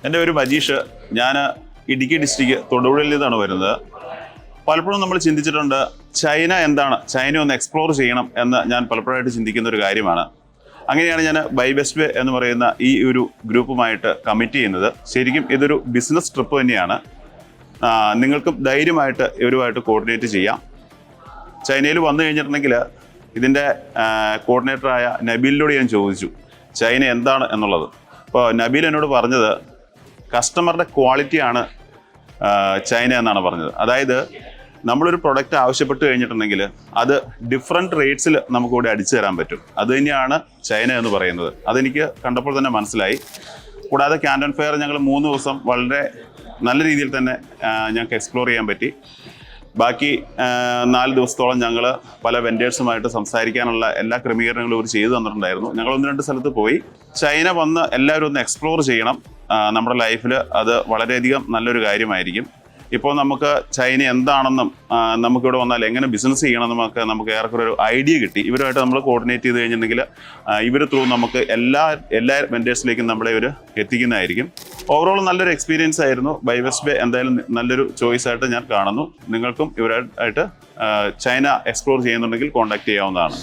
എൻ്റെ പേര് മജീഷ്. ഞാൻ ഇടുക്കി ഡിസ്ട്രിക്ട് തൊടുപുഴയിൽ നിന്നാണ് വരുന്നത്. പലപ്പോഴും നമ്മൾ ചിന്തിച്ചിട്ടുണ്ട്, ചൈന എന്താണ്, ചൈന ഒന്ന് എക്സ്പ്ലോർ ചെയ്യണം എന്ന് ഞാൻ പലപ്പോഴായിട്ട് ചിന്തിക്കുന്ന ഒരു കാര്യമാണ്. അങ്ങനെയാണ് ഞാൻ ബൈ ബെസ്റ്റ് വേ എന്ന് പറയുന്ന ഈ ഒരു ഗ്രൂപ്പുമായിട്ട് കമ്മിറ്റ് ചെയ്യുന്നത്. ശരിക്കും ഇതൊരു ബിസിനസ് ട്രിപ്പ് തന്നെയാണ്. നിങ്ങൾക്കും ധൈര്യമായിട്ട് ഇവരുമായിട്ട് കോർഡിനേറ്റ് ചെയ്യാം. ചൈനയിൽ വന്നു കഴിഞ്ഞിട്ടുണ്ടെങ്കിൽ ഇതിൻ്റെ കോർഡിനേറ്ററായ നബീലിനോട് ഞാൻ ചോദിച്ചു ചൈന എന്താണ് എന്നുള്ളത്. അപ്പോൾ നബീൽ എന്നോട് പറഞ്ഞത് കസ്റ്റമറുടെ ക്വാളിറ്റിയാണ് ചൈന എന്നാണ് പറഞ്ഞത്. അതായത് നമ്മളൊരു പ്രൊഡക്റ്റ് ആവശ്യപ്പെട്ട് കഴിഞ്ഞിട്ടുണ്ടെങ്കിൽ അത് ഡിഫറെൻറ്റ് റേറ്റ്സിൽ നമുക്കിവിടെ അടിച്ചു തരാൻ പറ്റും. അത് തന്നെയാണ് ചൈന എന്ന് പറയുന്നത്. അതെനിക്ക് കണ്ടപ്പോൾ തന്നെ മനസ്സിലായി. കൂടാതെ ക്യാൻറ്റൺ ഫെയർ ഞങ്ങൾ 3 ദിവസം വളരെ നല്ല രീതിയിൽ തന്നെ ഞങ്ങൾക്ക് എക്സ്പ്ലോർ ചെയ്യാൻ പറ്റി. ബാക്കി 4 ദിവസത്തോളം ഞങ്ങൾ പല വെൻഡേഴ്സുമായിട്ട് സംസാരിക്കാനുള്ള എല്ലാ ക്രമീകരണങ്ങളും ഇവർ ചെയ്തു തന്നിട്ടുണ്ടായിരുന്നു. ഞങ്ങൾ 1-2 സ്ഥലത്ത് പോയി. ചൈന വന്ന് എല്ലാവരും ഒന്ന് എക്സ്പ്ലോർ ചെയ്യണം. നമ്മുടെ ലൈഫിൽ അത് വളരെയധികം നല്ലൊരു കാര്യമായിരിക്കും. ഇപ്പോൾ നമുക്ക് ചൈന എന്താണെന്നും നമുക്കിവിടെ വന്നാൽ എങ്ങനെ ബിസിനസ് ചെയ്യണമെന്നൊക്കെ നമുക്ക് ഏറെക്കുറെ ഒരു ഐഡിയ കിട്ടി. ഇവരുമായിട്ട് നമ്മൾ കോർഡിനേറ്റ് ചെയ്ത് കഴിഞ്ഞിട്ടുണ്ടെങ്കിൽ ഇവർ ത്രൂ നമുക്ക് എല്ലാ വെൻഡേഴ്സിലേക്കും നമ്മളെ ഇവർ എത്തിക്കുന്നതായിരിക്കും. ഓവറോൾ നല്ലൊരു എക്സ്പീരിയൻസ് ആയിരുന്നു. ബൈ ബെസ്റ്റ് വേ എന്തായാലും നല്ലൊരു ചോയ്സ് ആയിട്ട് ഞാൻ കാണുന്നു. നിങ്ങൾക്കും ഇവരായിട്ട് ചൈന എക്സ്പ്ലോർ ചെയ്യുന്നുണ്ടെങ്കിൽ കോൺടാക്ട് ചെയ്യാവുന്നതാണ്.